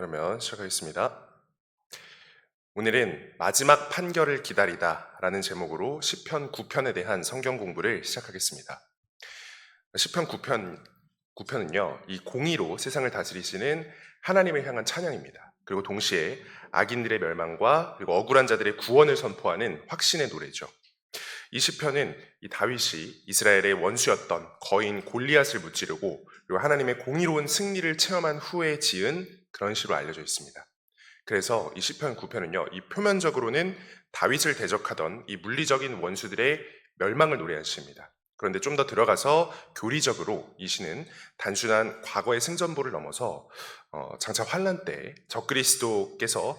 그러면 시작하겠습니다. 오늘은 마지막 판결을 기다리다 라는 제목으로 시편 9편에 대한 성경 공부를 시작하겠습니다. 시편 9편은요, 이 공의로 세상을 다스리시는 하나님을 향한 찬양입니다. 그리고 동시에 악인들의 멸망과 그리고 억울한 자들의 구원을 선포하는 확신의 노래죠. 이 시편은 이 다윗이 이스라엘의 원수였던 거인 골리앗을 무찌르고 그리고 하나님의 공의로운 승리를 체험한 후에 지은 그런 시로 알려져 있습니다. 그래서 이 시편 9편은요, 이 표면적으로는 다윗을 대적하던 이 물리적인 원수들의 멸망을 노래한 시입니다. 그런데 좀 더 들어가서 교리적으로 이 시는 단순한 과거의 승전보를 넘어서 장차 환란 때 적그리스도가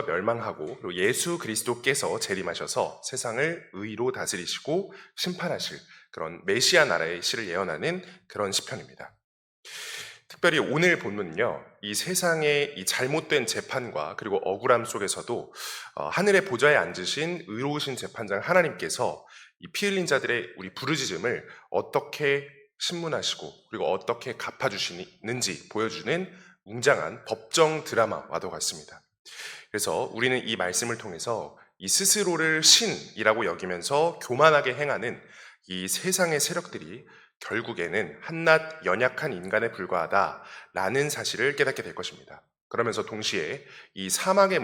멸망하고 그리고 예수 그리스도께서 재림하셔서 세상을 의로 다스리시고 심판하실 그런 메시아 나라의 시를 예언하는 그런 시편입니다. 특별히 오늘 본문은요, 이 세상의 이 잘못된 재판과 그리고 억울함 속에서도 하늘의 보좌에 앉으신 의로우신 재판장 하나님께서 이 피 흘린 자들의 우리 부르짖음을 어떻게 신문하시고 그리고 어떻게 갚아주시는지 보여주는 웅장한 법정 드라마와도 같습니다. 그래서 우리는 이 말씀을 통해서 이 스스로를 신이라고 여기면서 교만하게 행하는 이 세상의 세력들이 결국에는 한낱 연약한 인간에 불과하다라는 사실을 깨닫게 될 것입니다. 그러면서 동시에 이 사망의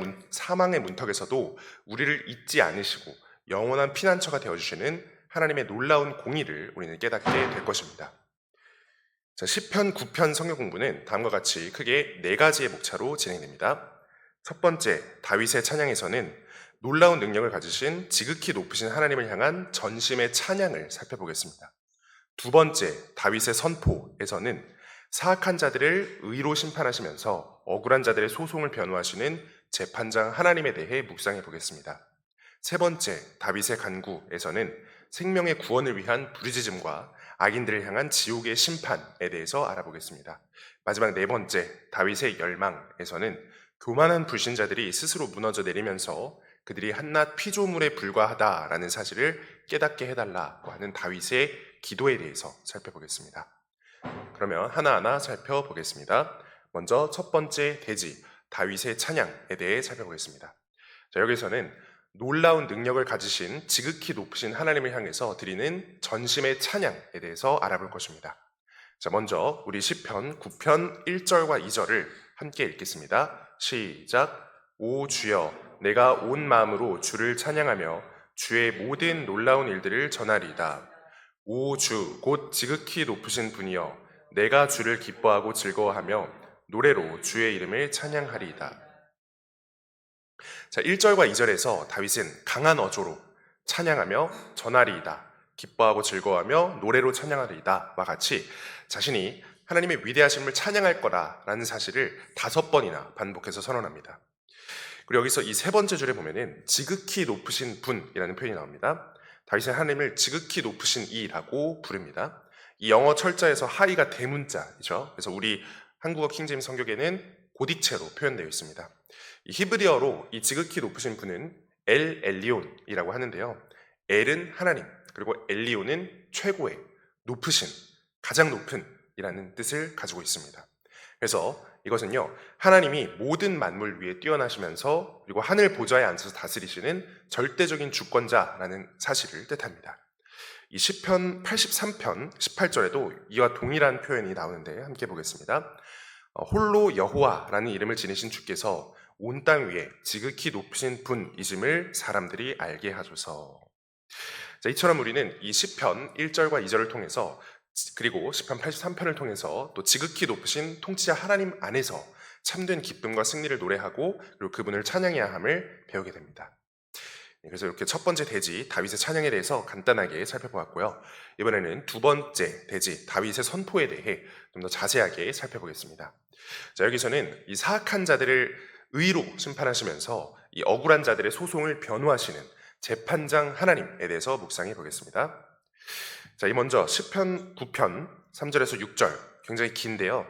문턱에서도 우리를 잊지 않으시고 영원한 피난처가 되어주시는 하나님의 놀라운 공의를 우리는 깨닫게 될 것입니다. 자, 시편 9편 성경 공부는 다음과 같이 크게 4가지의 목차로 진행됩니다. 첫 번째, 다윗의 찬양에서는 놀라운 능력을 가지신 지극히 높으신 하나님을 향한 전심의 찬양을 살펴보겠습니다. 두 번째, 다윗의 선포에서는 사악한 자들을 의로 심판하시면서 억울한 자들의 소송을 변호하시는 재판장 하나님에 대해 묵상해 보겠습니다. 세 번째, 다윗의 간구에서는 생명의 구원을 위한 부르짖음과 악인들을 향한 지옥의 심판에 대해서 알아보겠습니다. 마지막 네 번째, 다윗의 열망에서는 교만한 불신자들이 스스로 무너져 내리면서 그들이 한낱 피조물에 불과하다라는 사실을 깨닫게 해달라고 하는 다윗의 기도에 대해서 살펴보겠습니다. 그러면 하나하나 살펴보겠습니다. 먼저 첫 번째 대지, 다윗의 찬양에 대해 살펴보겠습니다. 자, 여기서는 놀라운 능력을 가지신 지극히 높으신 하나님을 향해서 드리는 전심의 찬양에 대해서 알아볼 것입니다. 자, 먼저 우리 시편 9편 1절과 2절을 함께 읽겠습니다. 시작. 오 주여, 내가 온 마음으로 주를 찬양하며 주의 모든 놀라운 일들을 전하리이다. 오 주, 곧 지극히 높으신 분이여, 내가 주를 기뻐하고 즐거워하며 노래로 주의 이름을 찬양하리이다. 자, 1절과 2절에서 다윗은 강한 어조로 찬양하며 전하리이다, 기뻐하고 즐거워하며 노래로 찬양하리이다와 같이 자신이 하나님의 위대하심을 찬양할 거라라는 사실을 5번이나 반복해서 선언합니다. 그리고 여기서 이 세 번째 줄에 보면은 지극히 높으신 분이라는 표현이 나옵니다. 다윗은 하나님을 지극히 높으신 이라고 부릅니다. 이 영어 철자에서 하이가 대문자이죠. 그래서 우리 한국어 킹제임스 성경에는 고딕체로 표현되어 있습니다. 이 히브리어로 이 지극히 높으신 분은 엘 엘리온이라고 하는데요. 엘은 하나님, 그리고 엘리온은 최고의, 높으신, 가장 높은 이라는 뜻을 가지고 있습니다. 그래서 이것은요, 하나님이 모든 만물 위에 뛰어나시면서 그리고 하늘 보좌에 앉아서 다스리시는 절대적인 주권자라는 사실을 뜻합니다. 이 시편 83편 18절에도 이와 동일한 표현이 나오는데 함께 보겠습니다. 홀로 여호와라는 이름을 지니신 주께서 온 땅 위에 지극히 높으신 분이심을 사람들이 알게 하소서. 자, 이처럼 우리는 이 시편 1절과 2절을 통해서 그리고 시편 83편을 통해서 또 지극히 높으신 통치자 하나님 안에서 참된 기쁨과 승리를 노래하고 그리고 그분을 찬양해야 함을 배우게 됩니다. 그래서 이렇게 첫 번째 대지 다윗의 찬양에 대해서 간단하게 살펴보았고요. 이번에는 두 번째 대지 다윗의 선포에 대해 좀 더 자세하게 살펴보겠습니다. 자, 여기서는 이 사악한 자들을 의로 심판하시면서 이 억울한 자들의 소송을 변호하시는 재판장 하나님에 대해서 묵상해 보겠습니다. 자, 이 먼저 시편 9편 3절에서 6절 굉장히 긴데요.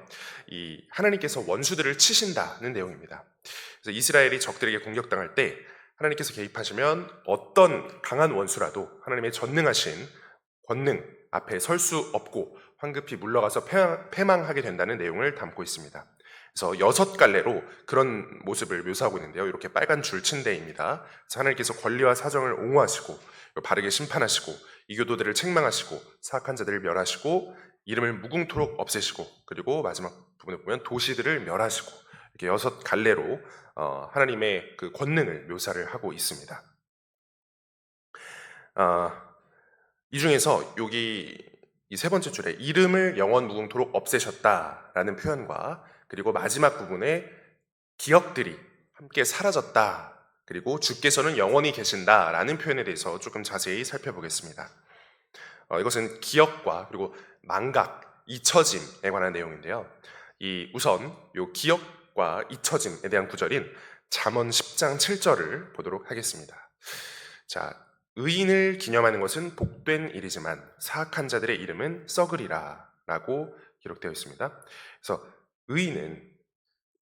이 하나님께서 원수들을 치신다는 내용입니다. 그래서 이스라엘이 적들에게 공격당할 때 하나님께서 개입하시면 어떤 강한 원수라도 하나님의 전능하신 권능 앞에 설 수 없고 황급히 물러가서 패망하게 된다는 내용을 담고 있습니다. 그래서 6갈래로 그런 모습을 묘사하고 있는데요. 이렇게 빨간 줄침대입니다. 그래서 하나님께서 권리와 사정을 옹호하시고 바르게 심판하시고 이교도들을 책망하시고 사악한 자들을 멸하시고 이름을 무궁토록 없애시고 그리고 마지막 부분에 보면 도시들을 멸하시고 이렇게 6갈래로 하나님의 그 권능을 묘사를 하고 있습니다. 이 중에서 여기 이 세 번째 줄에 이름을 영원 무궁토록 없애셨다라는 표현과 그리고 마지막 부분에 기억들이 함께 사라졌다. 그리고 주께서는 영원히 계신다라는 표현에 대해서 조금 자세히 살펴보겠습니다. 이것은 기억과 그리고 망각, 잊혀짐에 관한 내용인데요. 우선 요 기억과 잊혀짐에 대한 구절인 잠언 10장 7절을 보도록 하겠습니다. 자, 의인을 기념하는 것은 복된 일이지만 사악한 자들의 이름은 썩으리라 라고 기록되어 있습니다. 그래서 의인은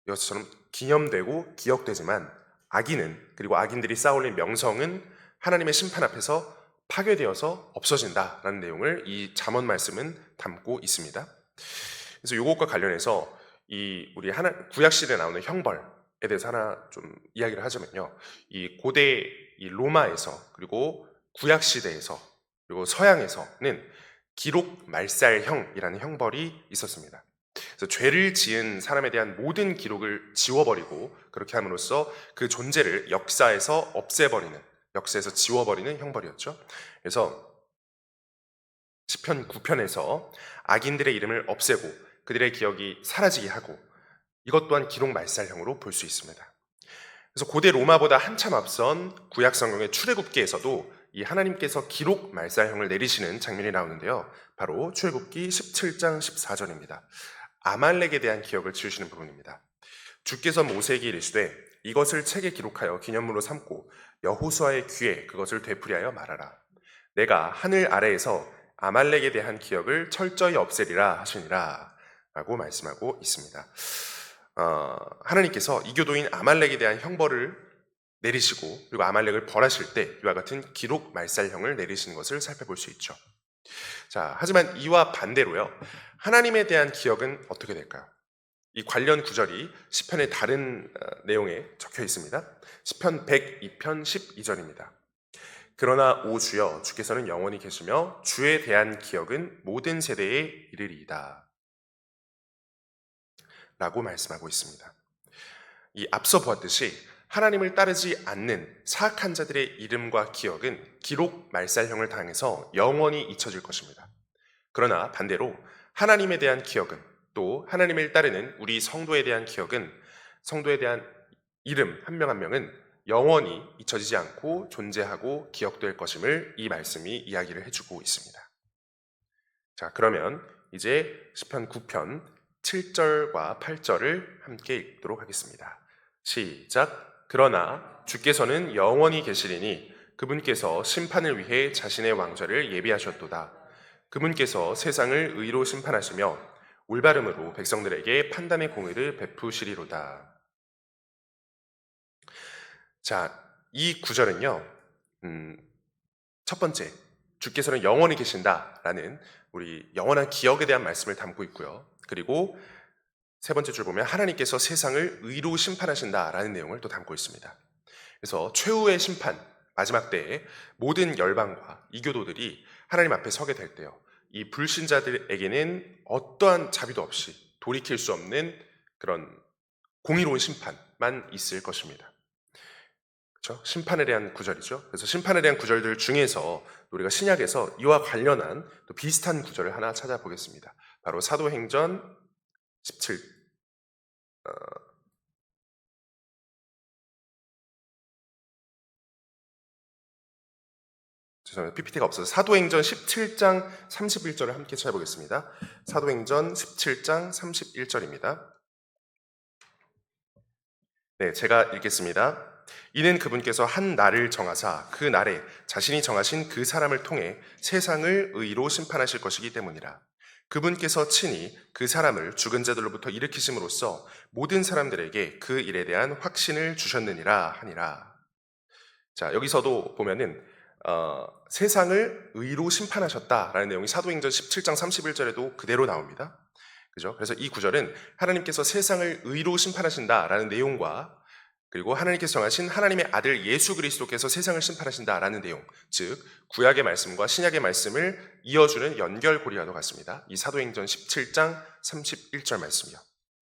이것처럼 기념되고 기억되지만 악인은 그리고 악인들이 쌓아올린 명성은 하나님의 심판 앞에서 파괴되어서 없어진다라는 내용을 이 잠언 말씀은 담고 있습니다. 그래서 이것과 관련해서 우리 구약 시대에 나오는 형벌에 대해서 하나 좀 이야기를 하자면요. 이 고대 로마에서 그리고 구약 시대에서 그리고 서양에서는 기록 말살형이라는 형벌이 있었습니다. 그래서 죄를 지은 사람에 대한 모든 기록을 지워버리고 그렇게 함으로써 그 존재를 역사에서 없애버리는, 역사에서 지워버리는 형벌이었죠. 그래서 시편 9편에서 악인들의 이름을 없애고 그들의 기억이 사라지게 하고 이것 또한 기록 말살형으로 볼 수 있습니다. 그래서 고대 로마보다 한참 앞선 구약 성경의 출애굽기에서도 이 하나님께서 기록 말살형을 내리시는 장면이 나오는데요. 바로 출애굽기 17장 14절입니다. 아말렉에 대한 기억을 지우시는 부분입니다. 주께서 모세에게 이르시되 이것을 책에 기록하여 기념물로 삼고 여호수아의 귀에 그것을 되풀이하여 말하라. 내가 하늘 아래에서 아말렉에 대한 기억을 철저히 없애리라 하시니라 라고 말씀하고 있습니다. 하나님께서 이교도인 아말렉에 대한 형벌을 내리시고 그리고 아말렉을 벌하실 때 이와 같은 기록 말살형을 내리시는 것을 살펴볼 수 있죠. 자, 하지만 이와 반대로요. 하나님에 대한 기억은 어떻게 될까요? 이 관련 구절이 시편의 다른 내용에 적혀 있습니다. 시편 102편 12절입니다. 그러나 오 주여 주께서는 영원히 계시며 주에 대한 기억은 모든 세대에 이르리이다 라고 말씀하고 있습니다. 이 앞서 보았듯이 하나님을 따르지 않는 사악한 자들의 이름과 기억은 기록 말살형을 당해서 영원히 잊혀질 것입니다. 그러나 반대로 하나님에 대한 기억은 또 하나님을 따르는 우리 성도에 대한 기억은 성도에 대한 이름 한 명 한 명은 영원히 잊혀지지 않고 존재하고 기억될 것임을 이 말씀이 이야기를 해주고 있습니다. 자, 그러면 이제 시편 9편 7절과 8절을 함께 읽도록 하겠습니다. 시작. 그러나 주께서는 영원히 계시리니 그분께서 심판을 위해 자신의 왕좌를 예비하셨도다. 그분께서 세상을 의로 심판하시며 올바름으로 백성들에게 판단의 공의를 베푸시리로다. 자, 이 구절은요, 첫 번째, 주께서는 영원히 계신다라는 우리 영원한 기억에 대한 말씀을 담고 있고요. 그리고 세 번째 줄 보면 하나님께서 세상을 의로 심판하신다라는 내용을 또 담고 있습니다. 그래서 최후의 심판, 마지막 때에 모든 열방과 이교도들이 하나님 앞에 서게 될 때요. 이 불신자들에게는 어떠한 자비도 없이 돌이킬 수 없는 그런 공의로운 심판만 있을 것입니다. 그렇죠? 심판에 대한 구절이죠. 그래서 심판에 대한 구절들 중에서 우리가 신약에서 이와 관련한 또 비슷한 구절을 하나 찾아보겠습니다. 바로 사도행전 17 죄송합니다. PPT가 없어서 사도행전 17장 31절을 함께 찾아보겠습니다. 사도행전 17장 31절입니다. 네, 제가 읽겠습니다. 이는 그분께서 한 날을 정하사 그 날에 자신이 정하신 그 사람을 통해 세상을 의로 심판하실 것이기 때문이라. 그분께서 친히 그 사람을 죽은 자들로부터 일으키심으로써 모든 사람들에게 그 일에 대한 확신을 주셨느니라 하니라. 자, 여기서도 보면은 세상을 의로 심판하셨다라는 내용이 사도행전 17장 31절에도 그대로 나옵니다. 그죠? 그래서 이 구절은 하나님께서 세상을 의로 심판하신다라는 내용과 그리고 하나님께서 정하신 하나님의 아들 예수 그리스도께서 세상을 심판하신다라는 내용, 즉 구약의 말씀과 신약의 말씀을 이어주는 연결고리와도 같습니다. 이 사도행전 17장 31절 말씀이요.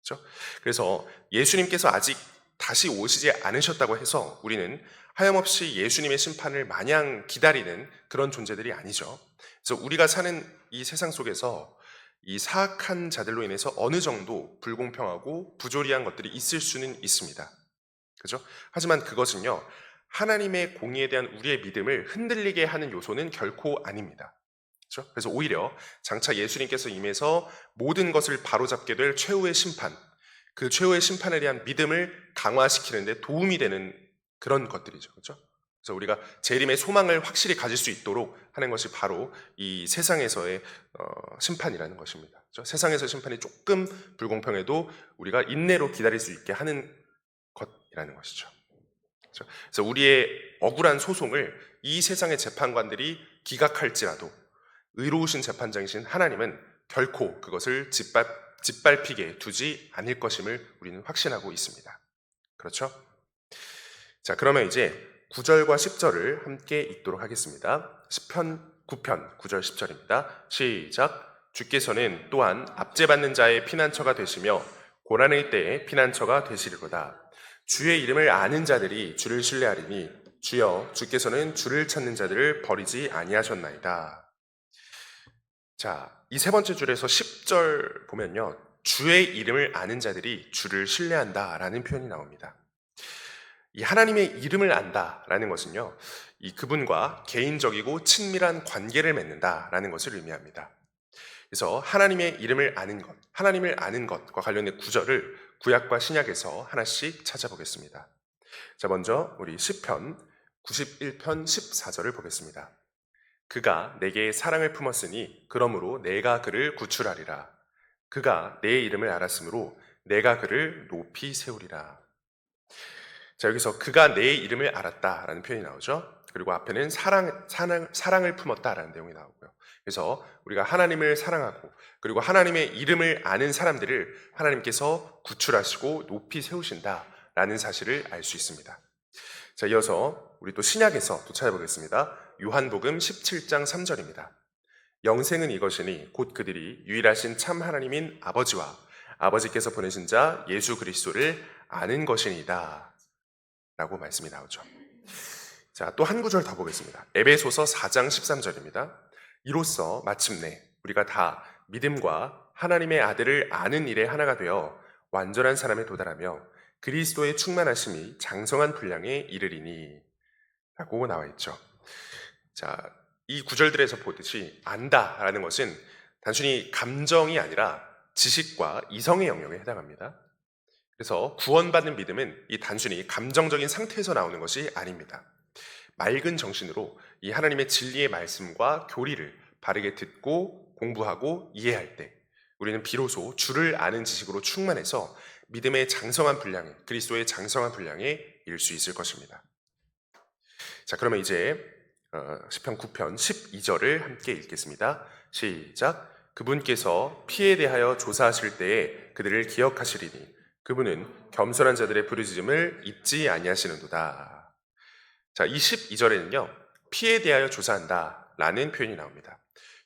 그렇죠? 그래서 예수님께서 아직 다시 오시지 않으셨다고 해서 우리는 하염없이 예수님의 심판을 마냥 기다리는 그런 존재들이 아니죠. 그래서 우리가 사는 이 세상 속에서 이 사악한 자들로 인해서 어느 정도 불공평하고 부조리한 것들이 있을 수는 있습니다. 그죠? 하지만 그것은요, 하나님의 공의에 대한 우리의 믿음을 흔들리게 하는 요소는 결코 아닙니다. 그죠? 그래서 오히려 장차 예수님께서 임해서 모든 것을 바로잡게 될 최후의 심판, 그 최후의 심판에 대한 믿음을 강화시키는 데 도움이 되는 그런 것들이죠. 그죠? 그래서 우리가 재림의 소망을 확실히 가질 수 있도록 하는 것이 바로 이 세상에서의 심판이라는 것입니다. 그죠? 세상에서 심판이 조금 불공평해도 우리가 인내로 기다릴 수 있게 하는 것이라는 것이죠. 그죠? 그래서 우리의 억울한 소송을 이 세상의 재판관들이 기각할지라도 의로우신 재판장이신 하나님은 결코 그것을 짓밟히게 두지 않을 것임을 우리는 확신하고 있습니다. 그렇죠? 자, 그러면 이제 9절과 10절을 함께 읽도록 하겠습니다. 시편 9편 9절 10절입니다. 시작. 주께서는 또한 압제받는 자의 피난처가 되시며 고난의 때에 피난처가 되시리로다. 주의 이름을 아는 자들이 주를 신뢰하리니 주여 주께서는 주를 찾는 자들을 버리지 아니하셨나이다. 자, 이 세 번째 줄에서 10절 보면요, 주의 이름을 아는 자들이 주를 신뢰한다라는 표현이 나옵니다. 이 하나님의 이름을 안다라는 것은요, 이 그분과 개인적이고 친밀한 관계를 맺는다라는 것을 의미합니다. 그래서 하나님의 이름을 아는 것, 하나님을 아는 것과 관련된 구절을 구약과 신약에서 하나씩 찾아보겠습니다. 자, 먼저 우리 시편 91편 14절을 보겠습니다. 그가 내게 사랑을 품었으니 그러므로 내가 그를 구출하리라. 그가 내 이름을 알았으므로 내가 그를 높이 세우리라. 자, 여기서 그가 내 이름을 알았다라는 표현이 나오죠. 그리고 앞에는 사랑을 품었다라는 내용이 나오고요. 그래서 우리가 하나님을 사랑하고 그리고 하나님의 이름을 아는 사람들을 하나님께서 구출하시고 높이 세우신다라는 사실을 알 수 있습니다. 자, 이어서 우리 또 신약에서 또 찾아보겠습니다. 요한복음 17장 3절입니다. 영생은 이것이니 곧 그들이 유일하신 참 하나님인 아버지와 아버지께서 보내신 자 예수 그리스도를 아는 것이니이다 라고 말씀이 나오죠. 자, 또 한 구절 더 보겠습니다. 에베소서 4장 13절입니다. 이로써 마침내 우리가 다 믿음과 하나님의 아들을 아는 일에 하나가 되어 완전한 사람에 도달하며 그리스도의 충만하심이 장성한 분량에 이르리니 라고 나와 있죠. 자, 이 구절들에서 보듯이 안다라는 것은 단순히 감정이 아니라 지식과 이성의 영역에 해당합니다. 그래서 구원받는 믿음은 이 단순히 감정적인 상태에서 나오는 것이 아닙니다. 맑은 정신으로 이 하나님의 진리의 말씀과 교리를 바르게 듣고 공부하고 이해할 때 우리는 비로소 주를 아는 지식으로 충만해서 믿음의 장성한 분량에, 그리스도의 장성한 분량에 이를 수 있을 것입니다. 자, 그러면 이제 시편 9편 12절을 함께 읽겠습니다. 시작. 그분께서 피에 대하여 조사하실 때에 그들을 기억하시리니 그분은 겸손한 자들의 부르짖음을 잊지 아니하시는도다. 자, 이 12절에는요, 피에 대하여 조사한다 라는 표현이 나옵니다.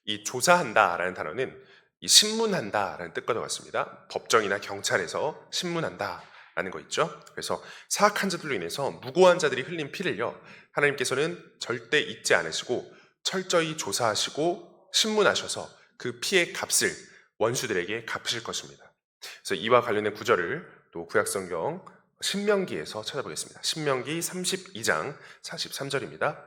이 조사한다 라는 단어는 이 신문한다 라는 뜻과도 같습니다. 법정이나 경찰에서 신문한다 라는 거 있죠. 그래서 사악한 자들로 인해서 무고한 자들이 흘린 피를요, 하나님께서는 절대 잊지 않으시고 철저히 조사하시고 신문하셔서 그 피의 값을 원수들에게 갚으실 것입니다. 그래서 이와 관련된 구절을 또 구약성경 신명기에서 찾아보겠습니다. 신명기 32장 43절입니다.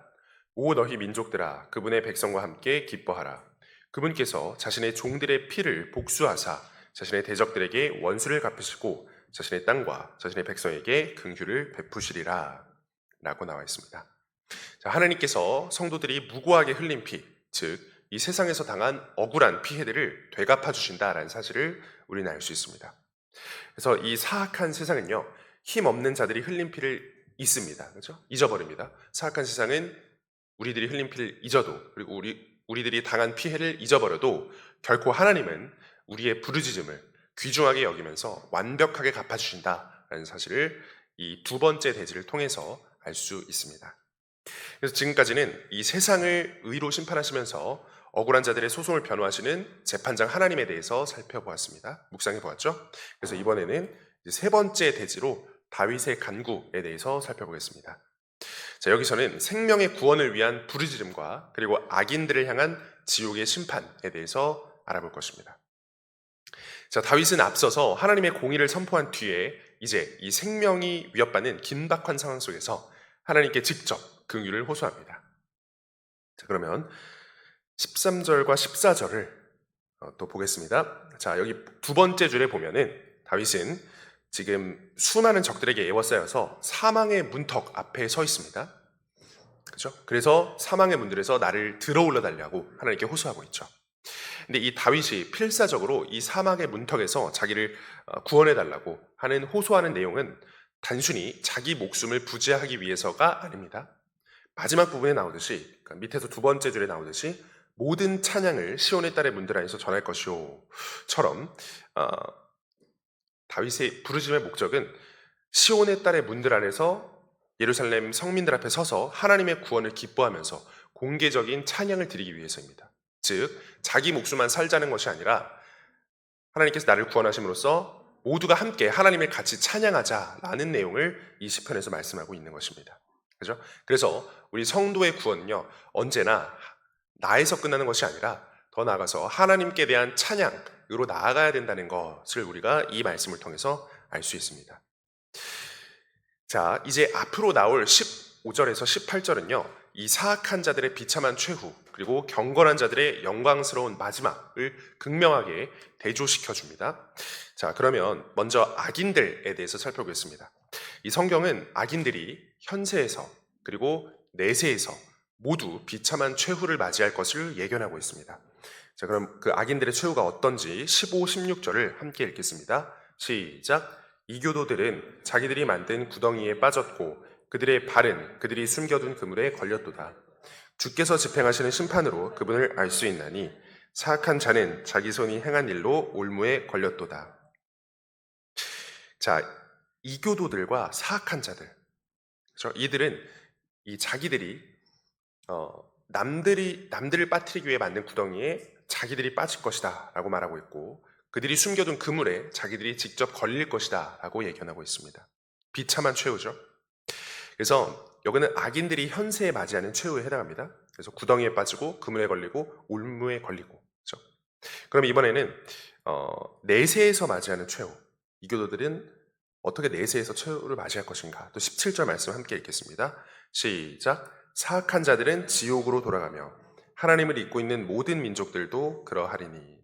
오 너희 민족들아 그분의 백성과 함께 기뻐하라. 그분께서 자신의 종들의 피를 복수하사 자신의 대적들에게 원수를 갚으시고 자신의 땅과 자신의 백성에게 긍휼을 베푸시리라 라고 나와 있습니다. 자, 하나님께서 성도들이 무고하게 흘린 피, 즉 이 세상에서 당한 억울한 피해들을 되갚아 주신다라는 사실을 우리는 알 수 있습니다. 그래서 이 사악한 세상은요, 힘 없는 자들이 흘린 피를 잊습니다. 그렇죠? 잊어버립니다. 사악한 세상은 우리들이 흘린 피를 잊어도, 그리고 우리들이 당한 피해를 잊어버려도 결코 하나님은 우리의 부르짖음을 귀중하게 여기면서 완벽하게 갚아주신다라는 사실을 이 두 번째 대지를 통해서 알 수 있습니다. 그래서 지금까지는 이 세상을 의로 심판하시면서 억울한 자들의 소송을 변호하시는 재판장 하나님에 대해서 살펴보았습니다. 묵상해 보았죠? 그래서 이번에는 이제 세 번째 대지로 다윗의 간구에 대해서 살펴보겠습니다. 자, 여기서는 생명의 구원을 위한 부르짖음과 그리고 악인들을 향한 지옥의 심판에 대해서 알아볼 것입니다. 자, 다윗은 앞서서 하나님의 공의를 선포한 뒤에 이제 이 생명이 위협받는 긴박한 상황 속에서 하나님께 직접 긍휼을 호소합니다. 자, 그러면 13절과 14절을 또 보겠습니다. 자, 여기 두 번째 줄에 보면은 다윗은 지금 수많은 적들에게 에워싸여서 사망의 문턱 앞에 서 있습니다. 그렇죠? 그래서 사망의 문들에서 나를 들어올라 달라고 하나님께 호소하고 있죠. 근데 이 다윗이 필사적으로 이 사막의 문턱에서 자기를 구원해 달라고 하는 호소하는 내용은 단순히 자기 목숨을 부지하기 위해서가 아닙니다. 마지막 부분에 나오듯이, 그러니까 밑에서 두 번째 줄에 나오듯이 모든 찬양을 시온의 딸의 문들 안에서 전할 것이오처럼 다윗의 부르짖음의 목적은 시온의 딸의 문들 안에서 예루살렘 성민들 앞에 서서 하나님의 구원을 기뻐하면서 공개적인 찬양을 드리기 위해서입니다. 즉 자기 목숨만 살자는 것이 아니라 하나님께서 나를 구원하심으로써 모두가 함께 하나님을 같이 찬양하자라는 내용을 이 시편에서 말씀하고 있는 것입니다. 그렇죠? 그래서 우리 성도의 구원은요, 언제나 나에서 끝나는 것이 아니라 더 나아가서 하나님께 대한 찬양으로 나아가야 된다는 것을 우리가 이 말씀을 통해서 알 수 있습니다. 자, 이제 앞으로 나올 15절에서 18절은요, 이 사악한 자들의 비참한 최후, 그리고 경건한 자들의 영광스러운 마지막을 극명하게 대조시켜 줍니다. 자, 그러면 먼저 악인들에 대해서 살펴보겠습니다. 이 성경은 악인들이 현세에서 그리고 내세에서 모두 비참한 최후를 맞이할 것을 예견하고 있습니다. 자, 그럼 그 악인들의 최후가 어떤지 15, 16절을 함께 읽겠습니다. 시작. 이교도들은 자기들이 만든 구덩이에 빠졌고 그들의 발은 그들이 숨겨둔 그물에 걸렸도다. 주께서 집행하시는 심판으로 그분을 알 수 있나니 사악한 자는 자기 손이 행한 일로 올무에 걸렸도다. 자, 이교도들과 사악한 자들, 그렇죠? 이들은 이 자기들이 남들을 빠뜨리기 위해 만든 구덩이에 자기들이 빠질 것이다 라고 말하고 있고, 그들이 숨겨둔 그물에 자기들이 직접 걸릴 것이다 라고 예견하고 있습니다. 비참한 최후죠. 그래서 여기는 악인들이 현세에 맞이하는 최후에 해당합니다. 그래서 구덩이에 빠지고 그물에 걸리고 올무에 걸리고, 그렇죠? 그럼 이번에는 내세에서 맞이하는 최후, 이교도들은 어떻게 내세에서 최후를 맞이할 것인가? 또 17절 말씀 함께 읽겠습니다. 시작. 사악한 자들은 지옥으로 돌아가며 하나님을 잊고 있는 모든 민족들도 그러하리니.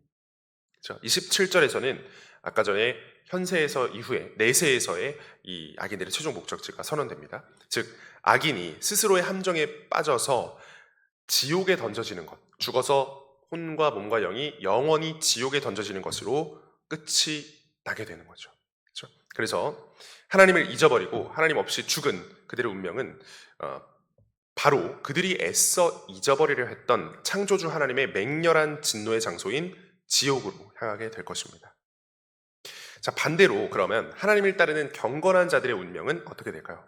그렇죠? 27절에서는 아까 전에 현세에서 이후에 내세에서의 이 악인들의 최종 목적지가 선언됩니다. 즉 악인이 스스로의 함정에 빠져서 지옥에 던져지는 것, 죽어서 혼과 몸과 영이 영원히 지옥에 던져지는 것으로 끝이 나게 되는 거죠. 그렇죠? 그래서 하나님을 잊어버리고 하나님 없이 죽은 그들의 운명은 바로 그들이 애써 잊어버리려 했던 창조주 하나님의 맹렬한 진노의 장소인 지옥으로 향하게 될 것입니다. 자, 반대로 그러면 하나님을 따르는 경건한 자들의 운명은 어떻게 될까요?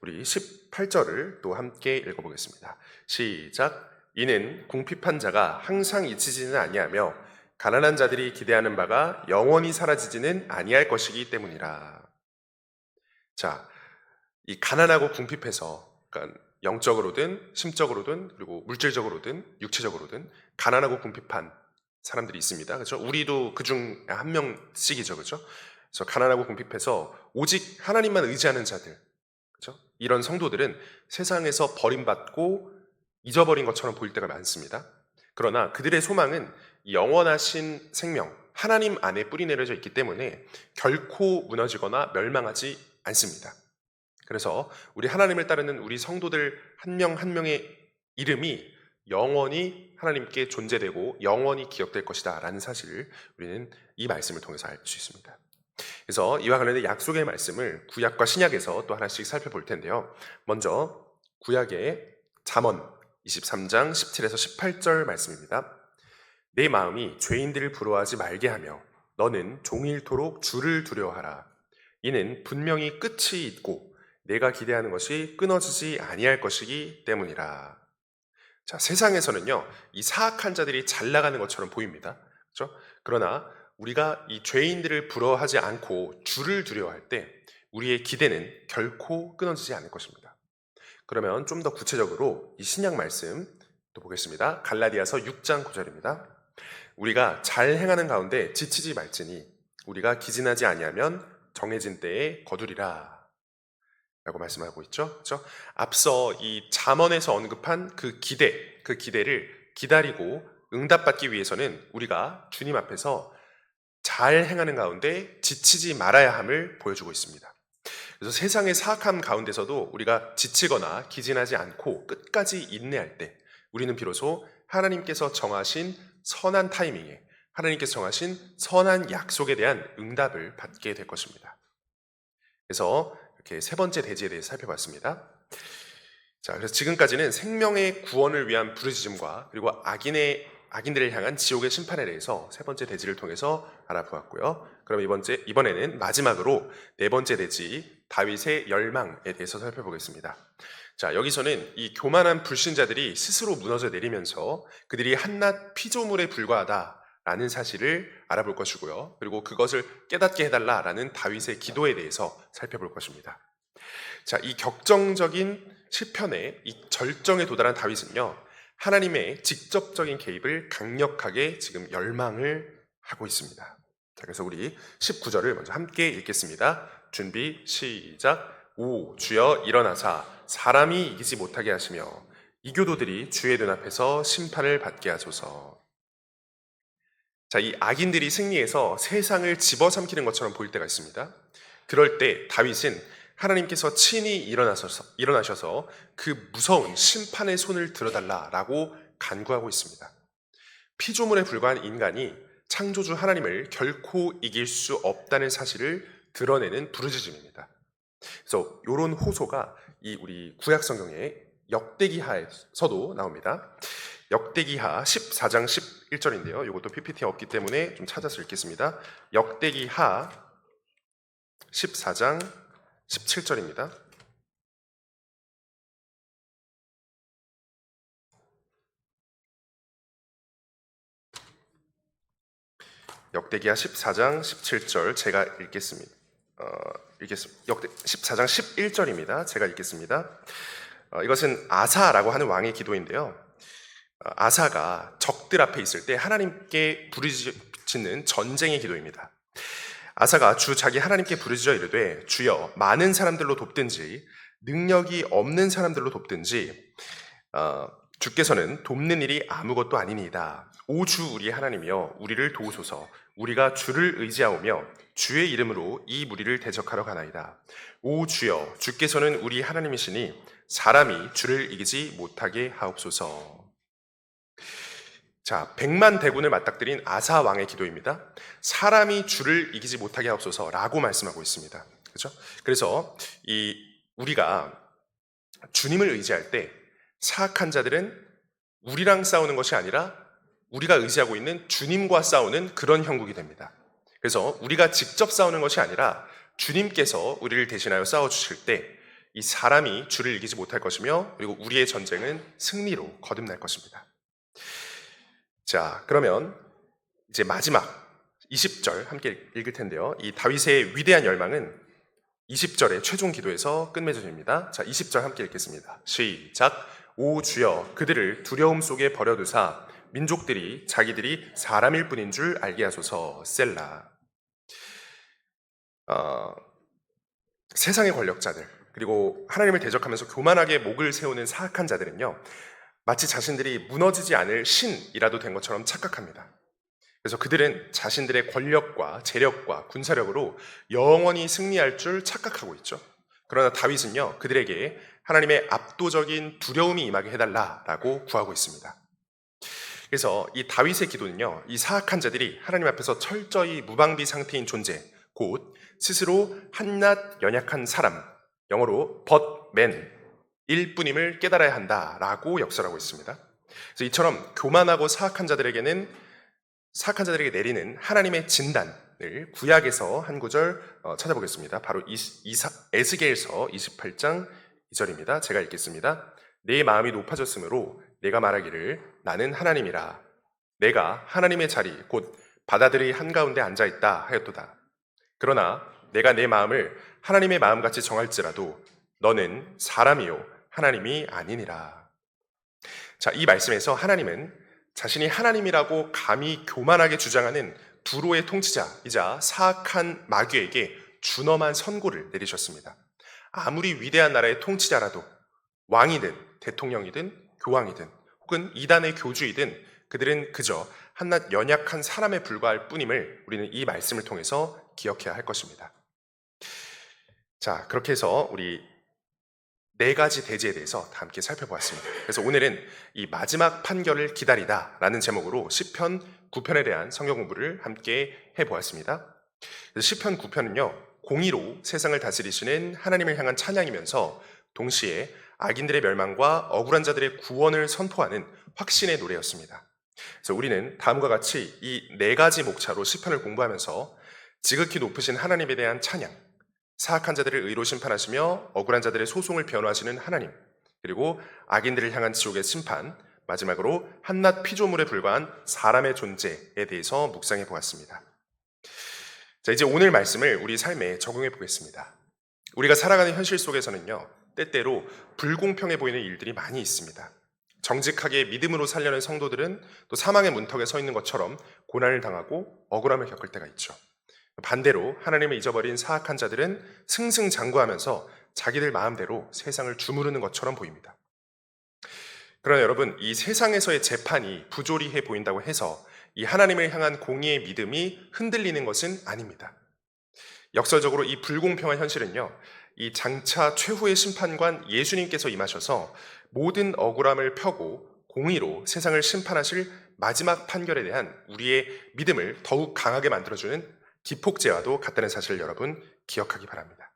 우리 18절을 또 함께 읽어보겠습니다. 시작. 이는 궁핍한 자가 항상 잊히지는 아니하며 가난한 자들이 기대하는 바가 영원히 사라지지는 아니할 것이기 때문이라. 자, 이 가난하고 궁핍해서, 그러니까 영적으로든 심적으로든 그리고 물질적으로든 육체적으로든 가난하고 궁핍한 사람들이 있습니다. 그렇죠? 우리도 그중 한 명씩이죠. 그렇죠? 그래서 가난하고 궁핍해서 오직 하나님만 의지하는 자들, 그렇죠? 이런 성도들은 세상에서 버림받고 잊어버린 것처럼 보일 때가 많습니다. 그러나 그들의 소망은 영원하신 생명, 하나님 안에 뿌리내려져 있기 때문에 결코 무너지거나 멸망하지 않습니다. 그래서 우리 하나님을 따르는 우리 성도들 한 명 한 명의 이름이 영원히 하나님께 존재되고 영원히 기억될 것이다 라는 사실을 우리는 이 말씀을 통해서 알 수 있습니다. 그래서 이와 관련된 약속의 말씀을 구약과 신약에서 또 하나씩 살펴볼 텐데요. 먼저 구약의 잠언 23장 17에서 18절 말씀입니다. 내 마음이 죄인들을 부러워하지 말게 하며 너는 종일토록 주를 두려워하라. 이는 분명히 끝이 있고 내가 기대하는 것이 끊어지지 아니할 것이기 때문이라. 자, 세상에서는요, 이 사악한 자들이 잘 나가는 것처럼 보입니다. 그렇죠? 그러나 우리가 이 죄인들을 부러워하지 않고 주를 두려워할 때 우리의 기대는 결코 끊어지지 않을 것입니다. 그러면 좀 더 구체적으로 이 신약 말씀 또 보겠습니다. 갈라디아서 6장 9절입니다. 우리가 잘 행하는 가운데 지치지 말지니 우리가 기진하지 아니하면 정해진 때에 거두리라 라고 말씀하고 있죠. 그렇죠? 앞서 이 잠언에서 언급한 그 기대를 기다리고 응답받기 위해서는 우리가 주님 앞에서 잘 행하는 가운데 지치지 말아야 함을 보여주고 있습니다. 그래서 세상의 사악함 가운데서도 우리가 지치거나 기진하지 않고 끝까지 인내할 때 우리는 비로소 하나님께서 정하신 선한 타이밍에 하나님께서 정하신 선한 약속에 대한 응답을 받게 될 것입니다. 그래서 이렇게 세 번째 대지에 대해서 살펴봤습니다. 자, 그래서 지금까지는 생명의 구원을 위한 부르짖음과 그리고 악인들을 향한 지옥의 심판에 대해서 세 번째 대지를 통해서 알아보았고요. 그럼 이번에는 마지막으로 네 번째 대지 다윗의 열망에 대해서 살펴보겠습니다. 자, 여기서는 이 교만한 불신자들이 스스로 무너져 내리면서 그들이 한낱 피조물에 불과하다라는 사실을 알아볼 것이고요. 그리고 그것을 깨닫게 해달라라는 다윗의 기도에 대해서 살펴볼 것입니다. 자, 이 격정적인 시편의 이 절정에 도달한 다윗은요, 하나님의 직접적인 개입을 강력하게 지금 열망을 하고 있습니다. 자, 그래서 우리 19절을 먼저 함께 읽겠습니다. 준비, 시작. 오, 주여 일어나사 사람이 이기지 못하게 하시며 이교도들이 주의 눈앞에서 심판을 받게 하소서. 자, 이 악인들이 승리해서 세상을 집어삼키는 것처럼 보일 때가 있습니다. 그럴 때 다윗은 하나님께서 친히 일어나셔서 그 무서운 심판의 손을 들어달라라고 간구하고 있습니다. 피조물에 불과한 인간이 창조주 하나님을 결코 이길 수 없다는 사실을 드러내는 부르짖음입니다. 그래서 이런 호소가 우리 구약 성경의 역대기하에서도 나옵니다. 역대기하 14장 11절인데요. 이것도 PPT에 없기 때문에 좀 찾아서 읽겠습니다. 역대기하 14장 17절입니다. 역대기하 14장 17절 제가 읽겠습니다. 14장 11절입니다. 제가 읽겠습니다. 이것은 아사라고 하는 왕의 기도인데요. 아사가 적들 앞에 있을 때 하나님께 부르짖는 전쟁의 기도입니다. 아사가 자기 하나님께 부르짖어 이르되 주여 많은 사람들로 돕든지 능력이 없는 사람들로 돕든지 주께서는 돕는 일이 아무것도 아니니이다. 오 주 우리 하나님이여 우리를 도우소서. 우리가 주를 의지하오며 주의 이름으로 이 무리를 대적하러 가나이다. 오 주여 주께서는 우리 하나님이시니 사람이 주를 이기지 못하게 하옵소서. 자, 100만 대군을 맞닥뜨린 아사 왕의 기도입니다. 사람이 주를 이기지 못하게 하옵소서라고 말씀하고 있습니다. 그렇죠? 그래서 우리가 주님을 의지할 때 사악한 자들은 우리랑 싸우는 것이 아니라 우리가 의지하고 있는 주님과 싸우는 그런 형국이 됩니다. 그래서 우리가 직접 싸우는 것이 아니라 주님께서 우리를 대신하여 싸워주실 때 이 사람이 주를 이기지 못할 것이며 그리고 우리의 전쟁은 승리로 거듭날 것입니다. 자, 그러면 이제 마지막 20절 함께 읽을 텐데요. 이 다윗의 위대한 열망은 20절의 최종 기도에서 끝맺어집니다. 자, 20절 함께 읽겠습니다. 시작. 오 주여 그들을 두려움 속에 버려두사 민족들이 자기들이 사람일 뿐인 줄 알게 하소서. 셀라. 세상의 권력자들 그리고 하나님을 대적하면서 교만하게 목을 세우는 사악한 자들은요, 마치 자신들이 무너지지 않을 신이라도 된 것처럼 착각합니다. 그래서 그들은 자신들의 권력과 재력과 군사력으로 영원히 승리할 줄 착각하고 있죠. 그러나 다윗은요, 그들에게 하나님의 압도적인 두려움이 임하게 해달라라고 구하고 있습니다. 그래서 이 다윗의 기도는요, 이 사악한 자들이 하나님 앞에서 철저히 무방비 상태인 존재, 곧 스스로 한낱 연약한 사람, 영어로 but man 일 뿐임을 깨달아야 한다라고 역설하고 있습니다. 그래서 이처럼 교만하고 사악한 자들에게는 사악한 자들에게 내리는 하나님의 진단을 구약에서 한 구절 찾아보겠습니다. 바로 에스겔서 28장 2절입니다. 제가 읽겠습니다. 내 마음이 높아졌으므로 내가 말하기를 나는 하나님이라. 내가 하나님의 자리 곧 바다들의 한가운데 앉아있다 하였도다. 그러나 내가 내 마음을 하나님의 마음같이 정할지라도 너는 사람이요 하나님이 아니니라. 자, 이 말씀에서 하나님은 자신이 하나님이라고 감히 교만하게 주장하는 두로의 통치자이자 사악한 마귀에게 준엄한 선고를 내리셨습니다. 아무리 위대한 나라의 통치자라도 왕이든 대통령이든 교황이든 혹은 이단의 교주이든 그들은 그저 한낱 연약한 사람에 불과할 뿐임을 우리는 이 말씀을 통해서 기억해야 할 것입니다. 자, 그렇게 해서 우리 네 가지 대지에 대해서 다 함께 살펴보았습니다. 그래서 오늘은 이 마지막 판결을 기다리다 라는 제목으로 시편 9편에 대한 성경 공부를 함께 해보았습니다. 시편 9편은요, 공의로 세상을 다스리시는 하나님을 향한 찬양이면서 동시에 악인들의 멸망과 억울한 자들의 구원을 선포하는 확신의 노래였습니다. 그래서 우리는 다음과 같이 이 네 가지 목차로 시편을 공부하면서 지극히 높으신 하나님에 대한 찬양, 사악한 자들을 의로 심판하시며 억울한 자들의 소송을 변호하시는 하나님, 그리고 악인들을 향한 지옥의 심판, 마지막으로 한낱 피조물에 불과한 사람의 존재에 대해서 묵상해 보았습니다. 자, 이제 오늘 말씀을 우리 삶에 적용해 보겠습니다. 우리가 살아가는 현실 속에서는요, 때때로 불공평해 보이는 일들이 많이 있습니다. 정직하게 믿음으로 살려는 성도들은 또 사망의 문턱에 서 있는 것처럼 고난을 당하고 억울함을 겪을 때가 있죠. 반대로 하나님을 잊어버린 사악한 자들은 승승장구하면서 자기들 마음대로 세상을 주무르는 것처럼 보입니다. 그러나 여러분, 이 세상에서의 재판이 부조리해 보인다고 해서 이 하나님을 향한 공의의 믿음이 흔들리는 것은 아닙니다. 역설적으로 이 불공평한 현실은요, 이 장차 최후의 심판관 예수님께서 임하셔서 모든 억울함을 펴고 공의로 세상을 심판하실 마지막 판결에 대한 우리의 믿음을 더욱 강하게 만들어주는 기폭제와도 같다는 사실을 여러분 기억하기 바랍니다.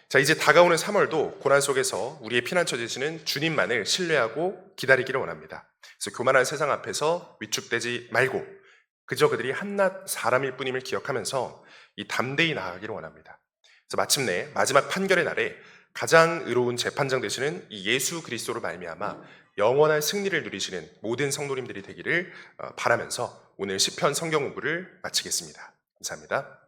자, 이제 다가오는 3월도 고난 속에서 우리의 피난처 되시는 주님만을 신뢰하고 기다리기를 원합니다. 그래서 교만한 세상 앞에서 위축되지 말고 그저 그들이 한낱 사람일 뿐임을 기억하면서 이 담대히 나아가기를 원합니다. 그래서 마침내 마지막 판결의 날에 가장 의로운 재판장 되시는 이 예수 그리스도로 말미암아 영원한 승리를 누리시는 모든 성도님들이 되기를 바라면서 오늘 시편 성경 공부를 마치겠습니다. 감사합니다.